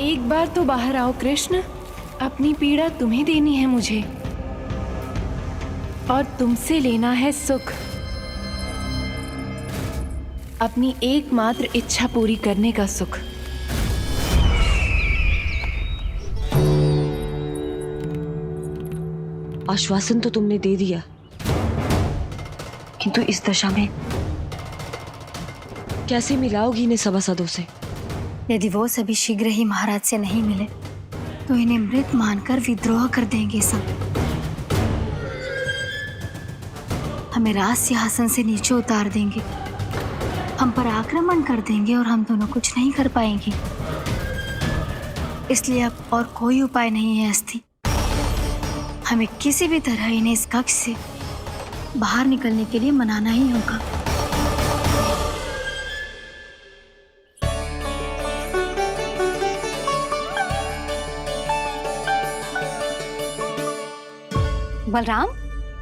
एक बार तो बाहर आओ कृष्ण, अपनी पीड़ा तुम्हें देनी है मुझे और तुमसे लेना है सुख। अपनी एकमात्र इच्छा पूरी करने का सुख। आश्वासन तो तुमने दे दिया, किंतु इस दशा में कैसे मिलाओगी इन्हें सभासदों से? यदि वो सभी शीघ्र ही महाराज से नहीं मिले तो इन्हें मृत मानकर विद्रोह कर देंगे सब। हमें राज सिंहासन से नीचे उतार देंगे, हम पर आक्रमण कर देंगे और हम दोनों कुछ नहीं कर पाएंगे। इसलिए अब और कोई उपाय नहीं है अस्थि। हमें किसी भी तरह इन्हें इस कक्ष से बाहर निकलने के लिए मनाना ही होगा। बलराम,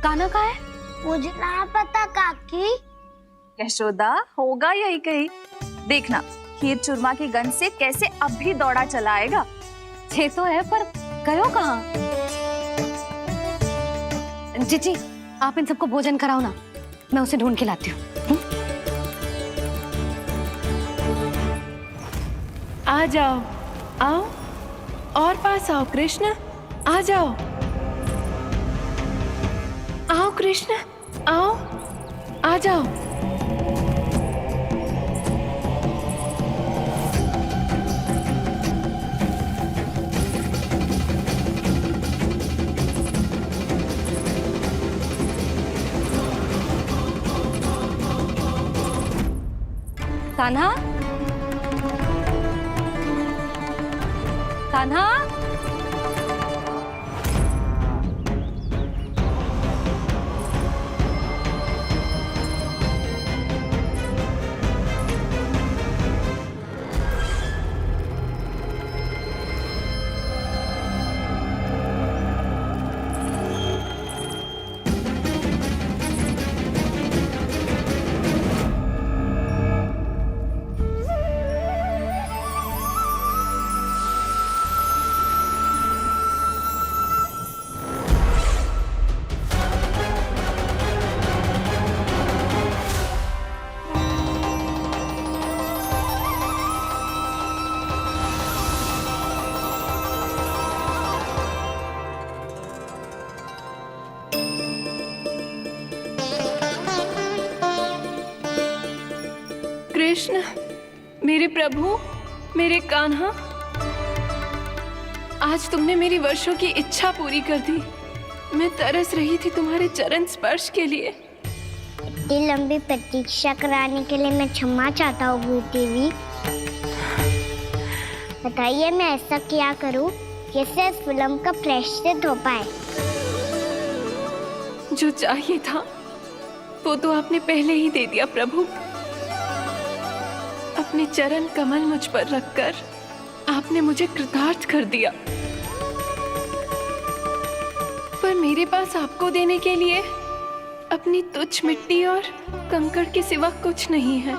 कान्हा कहाँ है? मुझे ना पता काकी। यशोदा, होगा यही कहीं। देखना खीर चूरमा की गंध से कैसे अब भी दौड़ा चला आएगा। छे तो है, पर गयो कहाँ? जीजी, आप इन सबको भोजन कराओ ना, मैं उसे ढूंढ के लाती हूँ। आ जाओ, आओ और पास आओ कृष्ण, आ जाओ। आओ कृष्ण, आओ, आ जाओ। कान्हा, कान्हा, कृष्ण, मेरे प्रभु, मेरे कान्हा, आज तुमने मेरी वर्षों की इच्छा पूरी कर दी। मैं तरस रही थी तुम्हारे चरण स्पर्श के लिए। इतनी लंबी प्रतीक्षा कराने के लिए मैं क्षमा चाहता हूँ देवी। बताइए मैं ऐसा क्या करूँ जिससे इस फिल्म का प्रायश्चित हो पाए? जो चाहिए था वो तो आपने पहले ही दे दिया प्रभु। अपने चरण कमल मुझ पर रखकर आपने मुझे कृतार्थ कर दिया, पर मेरे पास आपको देने के लिए अपनी तुच्छ मिट्टी और कंकड़ के सिवा कुछ नहीं है।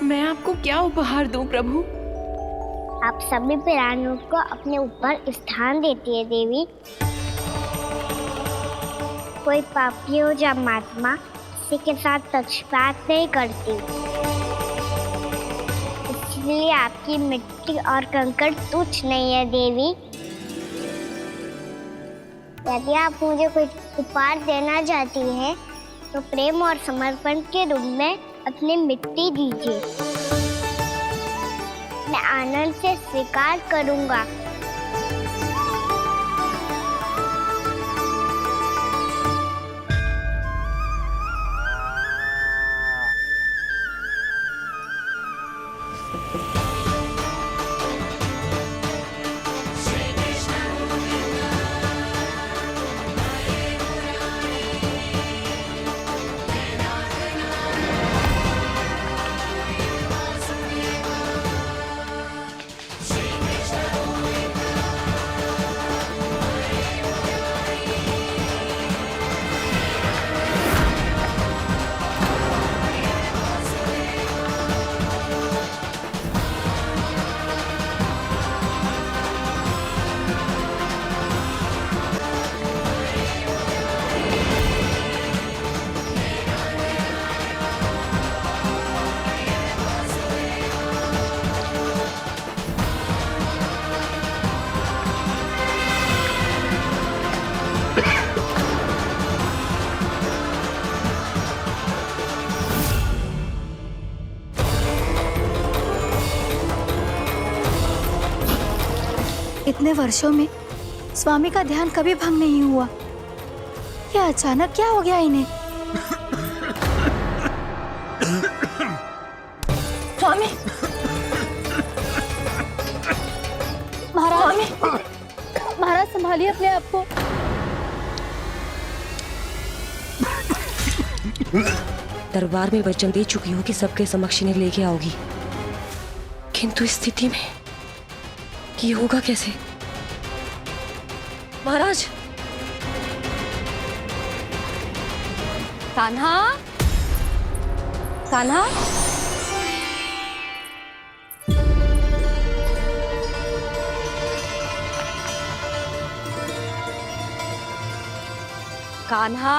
मैं आपको क्या उपहार दूं प्रभु? आप सभी प्राणियों को अपने ऊपर स्थान देती है देवी। कोई पापी हो या महात्मा, किसी के साथ पक्षपात नहीं करती। इसलिए आपकी मिट्टी और कंकड़ तुच्छ नहीं है देवी। यदि आप मुझे कोई उपहार देना चाहती हैं, तो प्रेम और समर्पण के रूप में अपनी मिट्टी दीजिए। मैं आनंद से स्वीकार करूंगा। इतने वर्षों में स्वामी का ध्यान कभी भंग नहीं हुआ। ये अचानक क्या हो गया इन्हें? स्वामी, महाराज, महाराज संभालिए अपने आप को। दरबार में वचन दे चुकी हूँ कि सबके समक्ष इन्हें लेके आओगी, किंतु इस स्थिति में ये होगा कैसे? महाराज, कान्हा, कान्हा, कान्हा,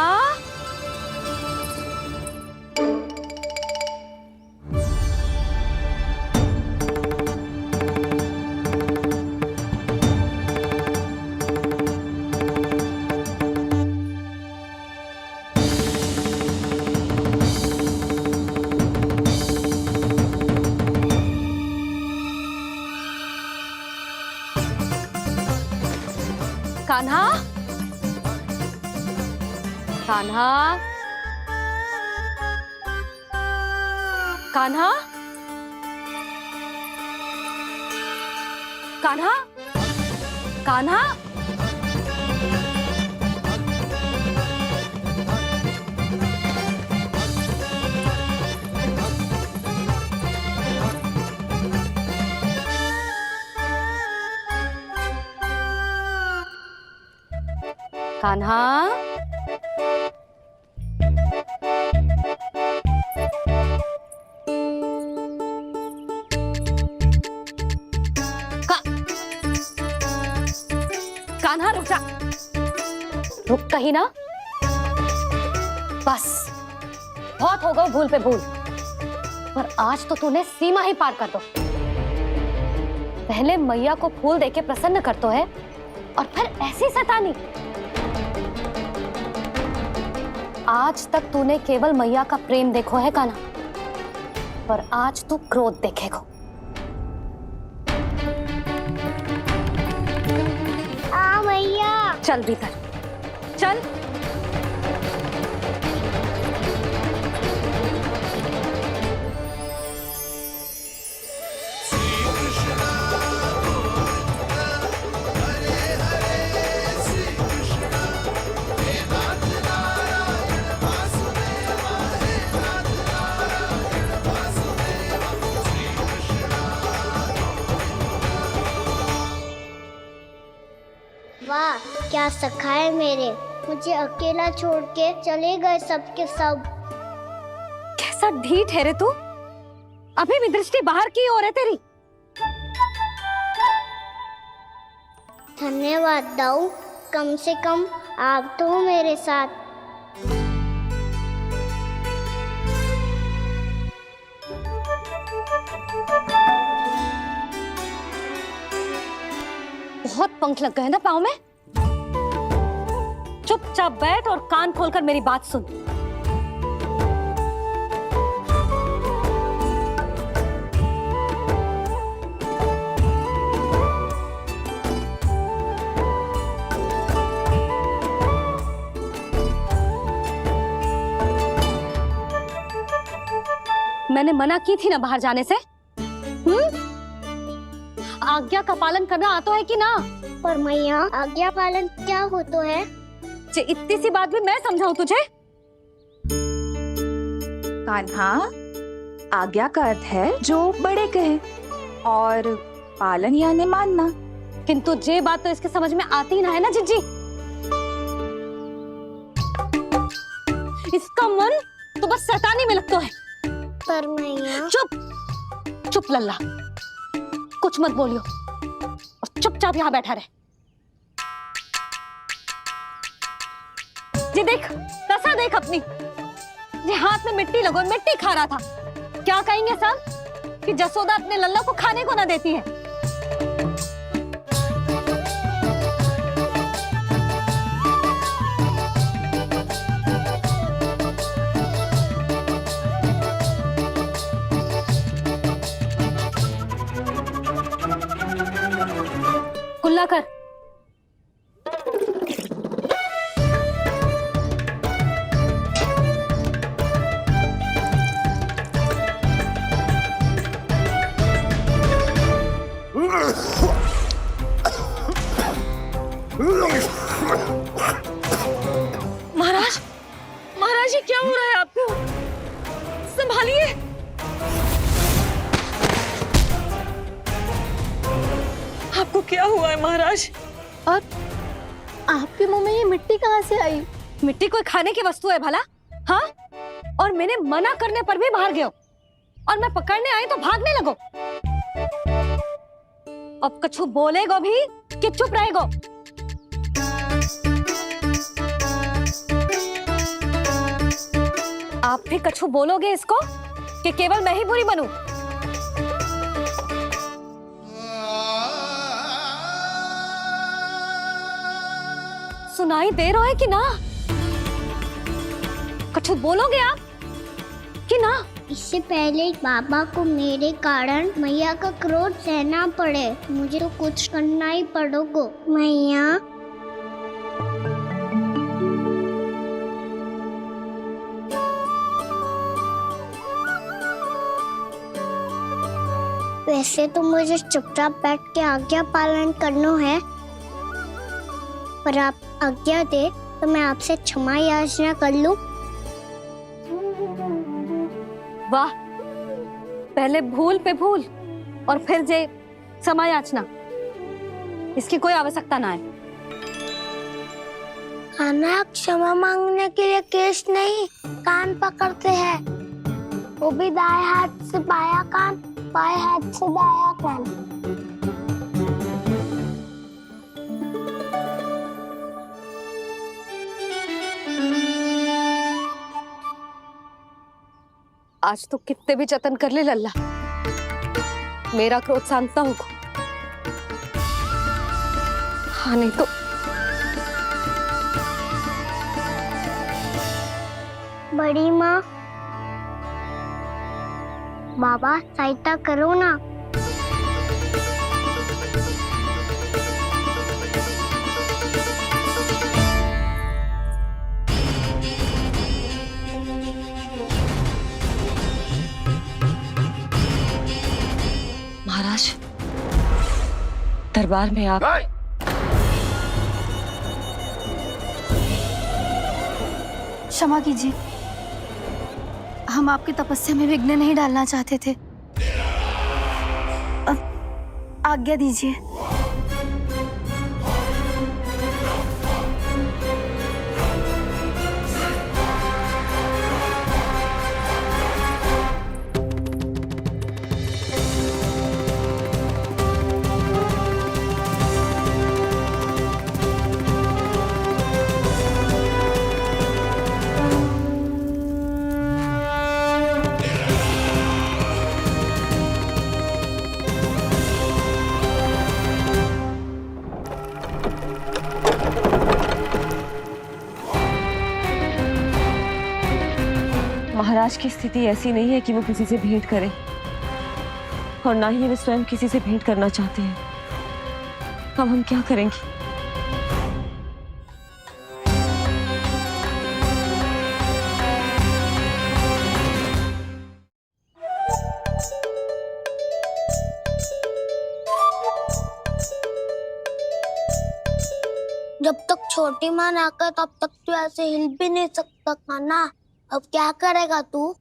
कान्हा, कान्हा, कान्हा, कान्हा, कान्हा, कान्हा, कान्हा रुक जा, रुक कहीं ना। बस बहुत हो गया भूल पे भूल, पर आज तो तूने सीमा ही पार कर दो। पहले मैया को फूल देके प्रसन्न कर तो है और फिर ऐसी सतानी। आज तक तूने केवल मैया का प्रेम देखो है कान्हा, पर आज तू क्रोध देखेगा। मैया चल भीतर चल। वाह, क्या सखा है मेरे, मुझे अकेला छोड़ के चले गए सबके सब। कैसा ढीठ है रे तू, अभी भी दृष्टि बाहर की ओर है तेरी। धन्यवाद दाऊ, कम से कम आप तो हो मेरे साथ। बहुत पंख लग गए ना पाँव में। चुपचाप बैठ और कान खोलकर मेरी बात सुन। मैंने मना की थी ना बाहर जाने से। आज्ञा का पालन करना आता है कि ना? पर मैया, आज्ञा पालन क्या होता है? इतनी सी बात भी मैं समझाऊं तुझे? कान्हा, आज्ञा का अर्थ है जो बड़े कहे, और पालन यानी मानना। किंतु ये बात तो इसके समझ में आती ना है ना जिज्जी। इसका मन तो बस शैतानी में लगता है। पर मैया। चुप चुप लल्ला, कुछ मत बोलियो और चुपचाप यहाँ बैठा रहे। ये देख, दशा देख अपनी। ये हाथ में मिट्टी लगो, मिट्टी खा रहा था। क्या कहेंगे सब कि जसोदा अपने लल्ला को खाने को ना देती है। कुल्ला कर। महाराज, महाराज ये क्या हो रहा है आपको? संभालिए। आपको क्या हुआ है महाराज? और आपके मुंह में ये मिट्टी कहाँ से आई? मिट्टी कोई खाने की वस्तु है भला? हाँ, और मैंने मना करने पर भी बाहर गए हो, और मैं पकड़ने आई तो भागने लगो। अब कछु बोलेगो भी कि चुप रहेगो? आप भी कछु बोलोगे इसको कि केवल मैं ही बुरी बनूं? सुनाई दे रहा है कि ना? कछु बोलोगे आप कि ना? इससे पहले बाबा को मेरे कारण मैया का क्रोध सहना पड़े, मुझे तो कुछ करना ही पड़ेगा। मैया, वैसे तो मुझे चुपचाप बैठ के आज्ञा पालन करना है, पर आप आज्ञा दे तो मैं आपसे क्षमा याचना कर लूं। वाह, पहले भूल पे भूल और फिर जे क्षमा याचना, इसकी कोई आवश्यकता ना है। खाना क्षमा मांगने के लिए केस नहीं, कान पकड़ते हैं, वो भी दाएं हाथ से बायां कान, बाएं हाथ से दायां कान। आज तो कितने भी जतन कर ले लल्ला, मेरा क्रोध शांत ना होगा। हाँ नहीं तो बड़ी माँ, बाबा सहायता करो ना। महाराज, दरबार में आप क्षमा कीजिए, हम आपकी तपस्या में विघ्न नहीं डालना चाहते थे। अब आज्ञा दीजिए। महाराज की स्थिति ऐसी नहीं है कि वो किसी से भेंट करें, और ना ही वे स्वयं किसी से भेंट करना चाहते हैं। अब हम क्या करेंगे? जब तक छोटी माँ ना कर तब तक तू ऐसे हिल भी नहीं सकता था ना। अब क्या करेगा तू?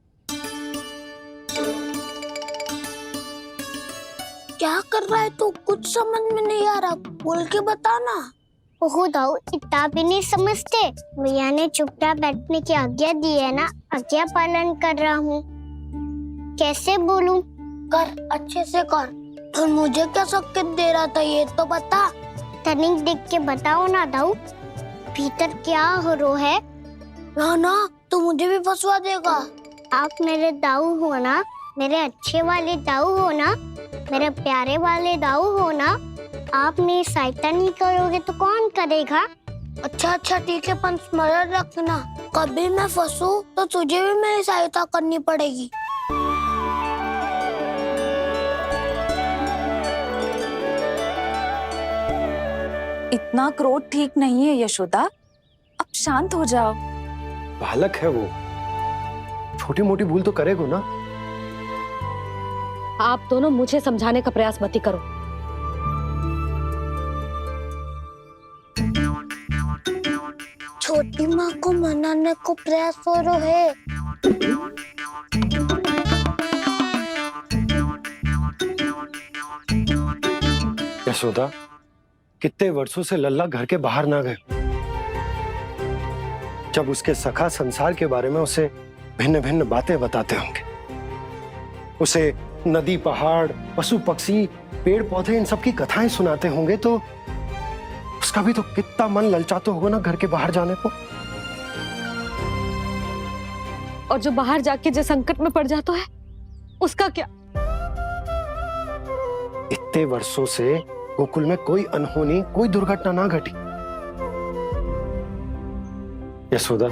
क्या कर रहा है तू? कुछ समझ में नहीं आ रहा, बोल के बता ना। ओहो दाऊ, इतना भी नहीं समझते। भैया ने चुपचाप बैठने की आज्ञा दी है ना, आज्ञा पालन कर रहा हूँ। कैसे बोलूं? कर, अच्छे से कर। तो मुझे क्या संकेत दे रहा था ये तो बता। तनिक देख के बताओ ना दाऊ, भीतर क्या हो रहा है? ना ना, तू मुझे भी फंसवा देगा। आप मेरे दाऊ हो ना, मेरे अच्छे वाले दाऊ हो ना, मेरे प्यारे वाले दाऊ हो ना। आप मेरी सहायता नहीं करोगे तो कौन करेगा? अच्छा अच्छा ठीक है, पर स्मरण रखना, कभी मैं फंसू तो तुझे भी मेरी सहायता करनी पड़ेगी। इतना क्रोध ठीक नहीं है यशोदा, अब शांत हो जाओ। बालक है वो, छोटी मोटी भूल तो करेगा ना। आप दोनों मुझे समझाने का प्रयास मत ही करो। छोटी माँ को मनाने को प्रयास हो रहा है। यशोदा, कितने वर्षों से लल्ला घर के बाहर ना गए। जब उसके सखा संसार के बारे में उसे भिन्न भिन्न बातें बताते होंगे, उसे नदी पहाड़ पशु पक्षी पेड़ पौधे इन सब की कथाएं सुनाते होंगे, तो उसका भी तो कितना मन ललचाता होगा ना घर के बाहर जाने को। और जो बाहर जाके जो संकट में पड़ जाता है उसका क्या? इतने वर्षों से गोकुल में कोई अनहोनी कोई दुर्घटना ना घटी। यशोदा,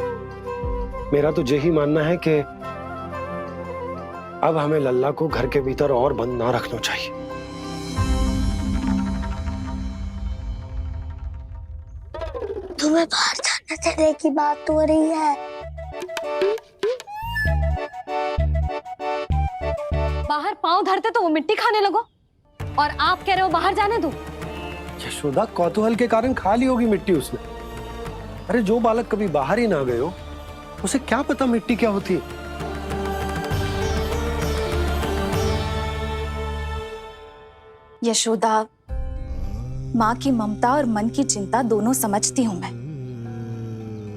मेरा तो यही मानना है कि अब हमें लल्ला को घर के भीतर और बंद ना रखना चाहिए। तुम्हें बाहर जाने देने की बात हो रही है। बाहर पांव धरते तो वो मिट्टी खाने लगो, और आप कह रहे हो बाहर जाने दो। यशोदा, कौतूहल के कारण खा ली होगी मिट्टी उसने। अरे जो बालक कभी बाहर ही ना गए हो, उसे क्या पता मिट्टी क्या होती है। यशोदा, माँ की ममता और मन की चिंता दोनों समझती हूँ मैं।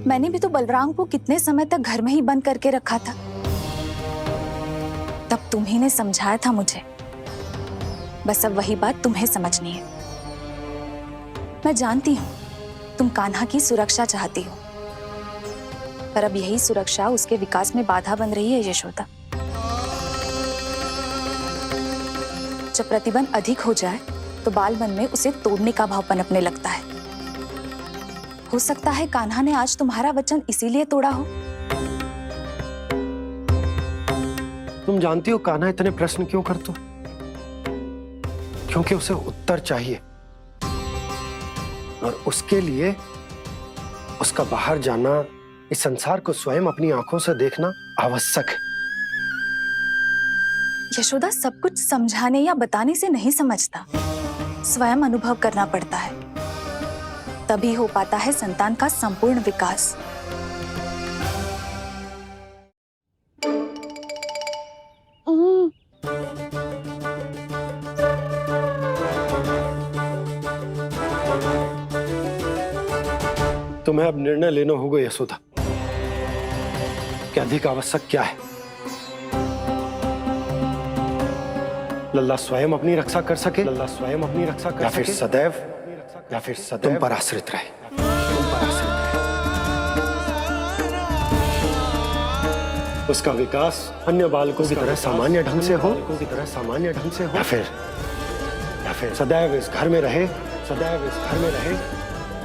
मैंने भी तो बलराम को कितने समय तक घर में ही बंद करके रखा था। तब तुम्ही ने समझाया था मुझे, बस अब वही बात तुम्हें समझनी है। मैं जानती हूँ तुम कान्हा की सुरक्षा चाहती हो, पर अब यही सुरक्षा उसके विकास में बाधा बन रही है यशोदा। जब प्रतिबंध अधिक हो जाए तो बाल मन में उसे तोड़ने का भाव पनपने लगता है। हो सकता है कान्हा ने आज तुम्हारा वचन इसीलिए तोड़ा हो। तुम जानती हो कान्हा इतने प्रश्न क्यों करता? क्योंकि उसे उत्तर चाहिए, और उसके लिए उसका बाहर जाना, इस संसार को स्वयं अपनी आंखों से देखना आवश्यक है। यशोदा, सब कुछ समझाने या बताने से नहीं समझता, स्वयं अनुभव करना पड़ता है, तभी हो पाता है संतान का संपूर्ण विकास। तुम्हें अब निर्णय लेना होगा यशोदा कि अधिक आवश्यक क्या है। लल्ला स्वयं अपनी रक्षा कर सके, लल्ला स्वयं अपनी रक्षा कर सके, या फिर सदैव तुम पर आश्रित रहे। उसका विकास अन्य बालकों की तरह सामान्य ढंग से हो, या फिर सदैव इस घर में रहे,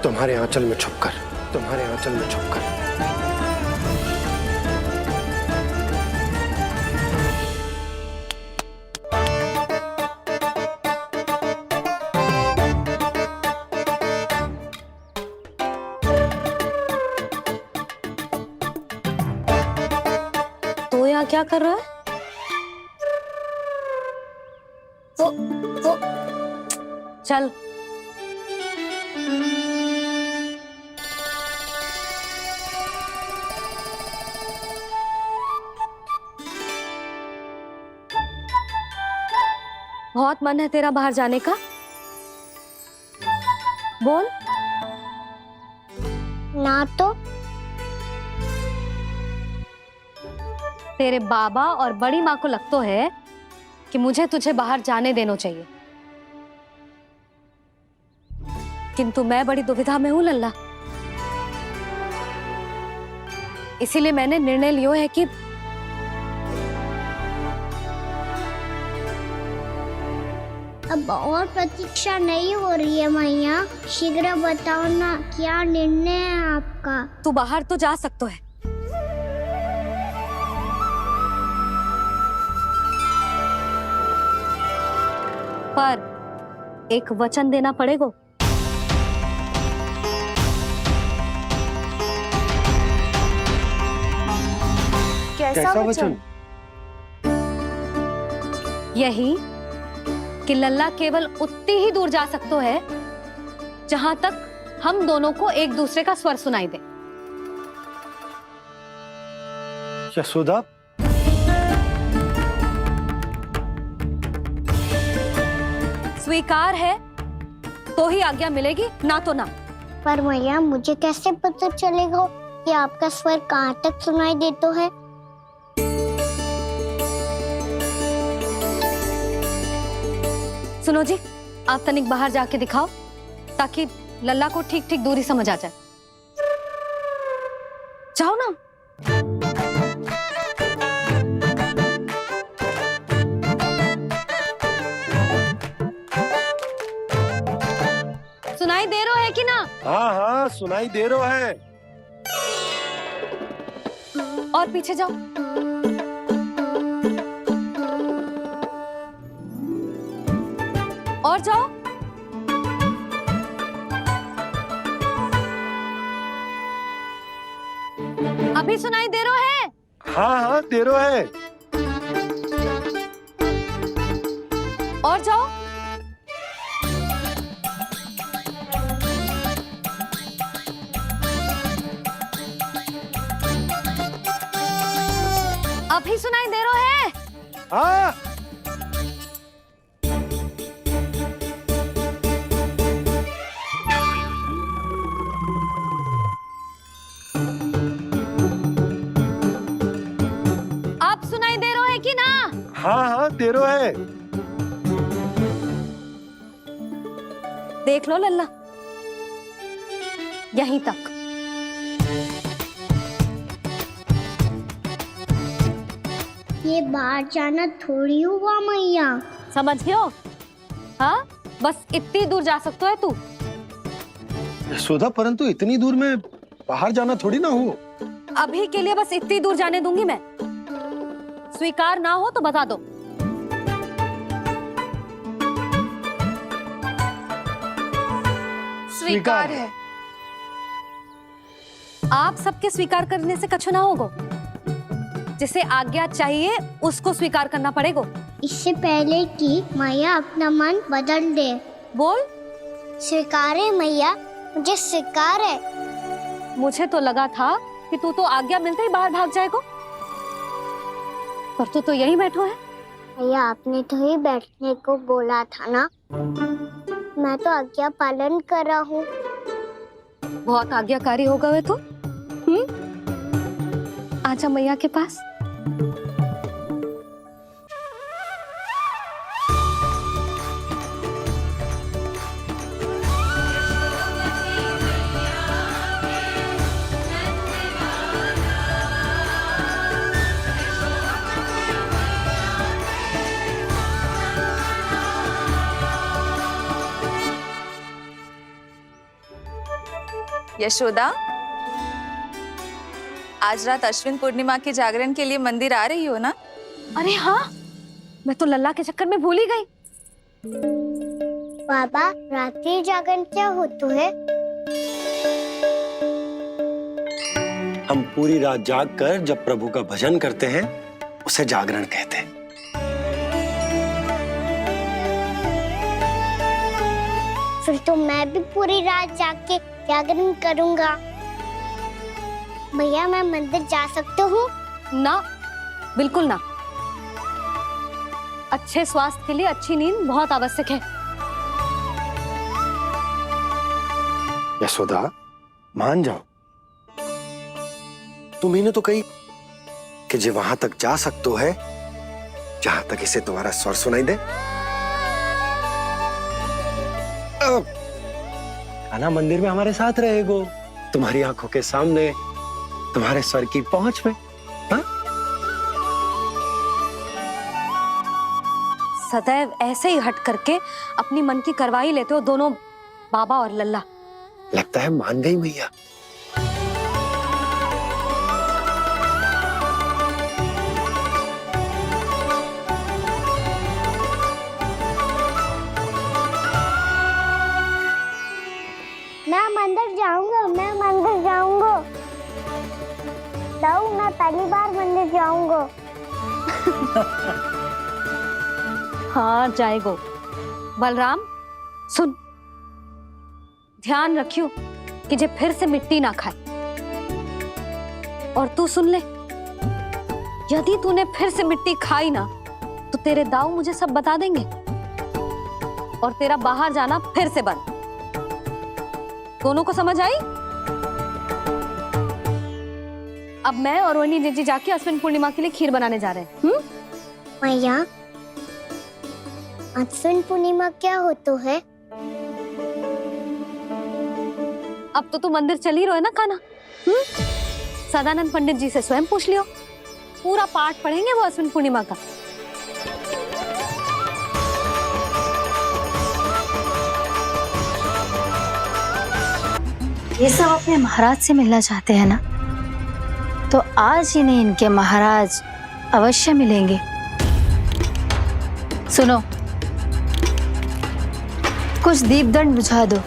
तुम्हारे आंचल में छुपकर। तो यहाँ क्या कर रहा है? वो चल। बहुत मन है तेरा बाहर जाने का? बोल। ना तो तेरे बाबा और बड़ी माँ को लगता है कि मुझे तुझे बाहर जाने देना चाहिए, किंतु मैं बड़ी दुविधा में हूं लल्ला। इसीलिए मैंने निर्णय लिया है कि अब और प्रतीक्षा नहीं हो रही है मैया। शीघ्र बताओ ना, क्या निर्णय है आपका? तू बाहर तो जा सकता है, पर एक वचन देना पड़ेगा। कैसा वचन? यही कि लल्ला केवल उतनी ही दूर जा सकते है जहां तक हम दोनों को एक दूसरे का स्वर सुनाई दे। यशोदा, स्वीकार है तो ही आज्ञा मिलेगी, ना तो ना। पर मैया मुझे कैसे पता चलेगा कि आपका स्वर कहाँ तक सुनाई देता है? सुनो जी, आप तनिक बाहर जाके दिखाओ ताकि लल्ला को ठीक ठीक दूरी समझ आ जाए। जाओ ना। सुनाई दे रहा है कि ना? हाँ हाँ सुनाई दे रहा है। और पीछे जाओ। और जाओ। अभी सुनाई दे रहा है? हाँ हाँ दे रहा है। और जाओ। अभी सुनाई दे रहा है? हाँ आप सुनाई दे रहा है कि ना? हाँ हाँ दे रहा है। देख लो लल्ला, यहीं तक। ये बाहर जाना थोड़ी हुआ मैया। समझ गयो? हाँ, बस इतनी दूर जा सकते है तू। यशोदा, परंतु इतनी दूर में बाहर जाना थोड़ी ना हो। अभी के लिए बस इतनी दूर जाने दूंगी मैं। स्वीकार ना हो तो बता दो। स्वीकार है। आप सबके स्वीकार करने से कछु ना होगा। जिसे आज्ञा चाहिए उसको स्वीकार करना पड़ेगा। इससे पहले कि मैया अपना मन बदल दे। बोल। स्वीकार है मैया, मुझे स्वीकार है। मुझे तो लगा था कि तू तो आज्ञा मिलते ही बाहर भाग जाएगा, पर तू तो यहीं बैठो है। मैया आपने तो ही बैठने को बोला था ना, मैं तो आज्ञा पालन कर रहा हूँ। बहुत आज्ञाकारी होगा वे तो। आजा मैया के पास। यशोदा, आज रात अश्विन पूर्णिमा के जागरण के लिए मंदिर आ रही हो ना? अरे हाँ, मैं तो लल्ला के चक्कर में भूल ही गई। बाबा, रात्रि जागरण क्या होता है? हम पूरी रात जाग कर जब प्रभु का भजन करते हैं उसे जागरण कहते हैं। फिर तो मैं भी पूरी रात जाग के जागरण करूंगा। भैया, मैं मंदिर जा सकती हूँ? ना, बिल्कुल ना। अच्छे स्वास्थ्य के लिए अच्छी नींद बहुत आवश्यक है। यशोदा, मान जाओ। तुम्ही ने तो कही कि जे वहां तक जा सकते है जहां तक इसे तुम्हारा स्वर सुनाई दे। आना मंदिर में हमारे साथ रहेगो, तुम्हारी आंखों के सामने, तुम्हारे स्वर की पहुंच में। हाँ? सदैव ऐसे ही हट करके अपनी मन की करवाई लेते हो दोनों बाबा और लल्ला। लगता है मान गई मैया। मैं मंदिर जाऊंगा, मैं मंदिर जाऊंगा। दाऊ मैं पहली बार मंदिर जाऊंगा। हाँ जाएगो। बलराम सुन, ध्यान रखियो कि जे फिर से मिट्टी ना खाए। और तू सुन ले, यदि तूने फिर से मिट्टी खाई ना तो तेरे दाऊ मुझे सब बता देंगे और तेरा बाहर जाना फिर से बंद। दोनों को समझ आई? अब मैं और रोहिणी जीजी जाके अश्विन पूर्णिमा के लिए खीर बनाने जा रहे हैं। मैया, अश्विन पूर्णिमा क्या होता है? अब तो तू मंदिर चल ही रहो है ना कान्हा? सदानंद पंडित जी से स्वयं पूछ लियो, पूरा पाठ पढ़ेंगे वो अश्विन पूर्णिमा का। ये सब अपने महाराज से मिलना चाहते हैं ना, तो आज इन्हें इनके महाराज अवश्य मिलेंगे। सुनो, कुछ दीपदंड बुझा दो।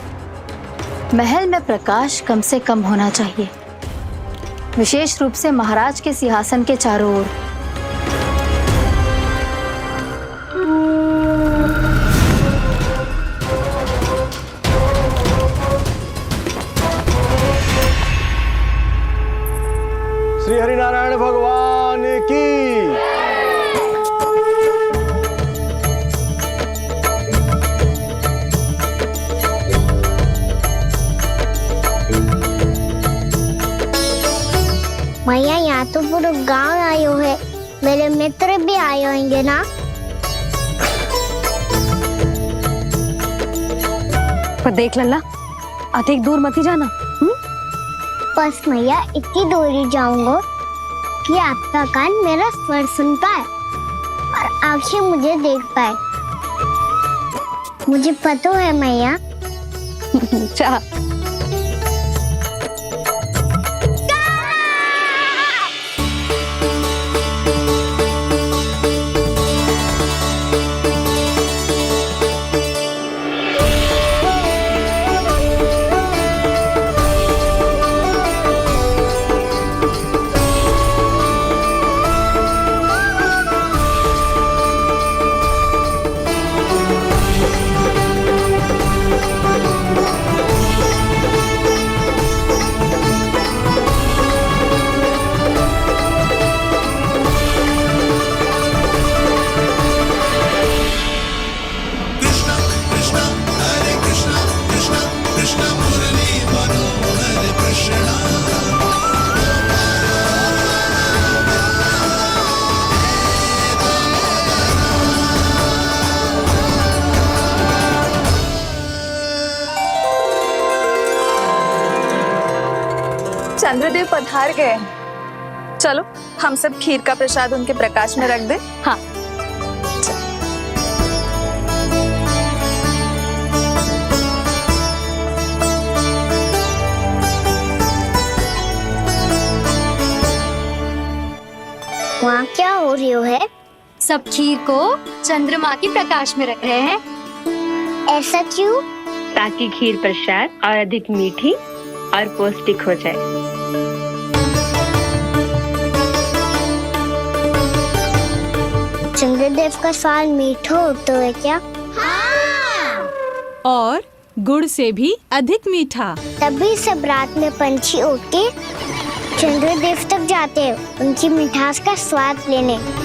महल में प्रकाश कम से कम होना चाहिए, विशेष रूप से महाराज के सिंहासन के चारों ओर। श्री हरिनारायण भगवान की। मैया, यहाँ तो पूरा गांव आयो है, मेरे मित्र भी आए होंगे ना? पर देख लल्ला, अधिक दूर मत ही जाना। बस मैया इतनी दूरी जाऊंगा कि आपका कान मेरा स्वर सुन पाए और आंखें मुझे देख पाए। मुझे पता है मैया। चाह चंद्रदेव पधार गए। चलो हम सब खीर का प्रसाद उनके प्रकाश में रख दे। हाँ। वहाँ क्या हो रही है? सब खीर को चंद्रमा की प्रकाश में रख रहे हैं। ऐसा क्यों? ताकि खीर प्रसाद और अधिक मीठी और पौष्टिक हो जाए। चंद्रदेव का स्वाद मीठा होता है क्या? और गुड़ से भी अधिक मीठा। तभी सब रात में पंछी उड़ के चंद्रदेव तक जाते हैं उनकी मिठास का स्वाद लेने।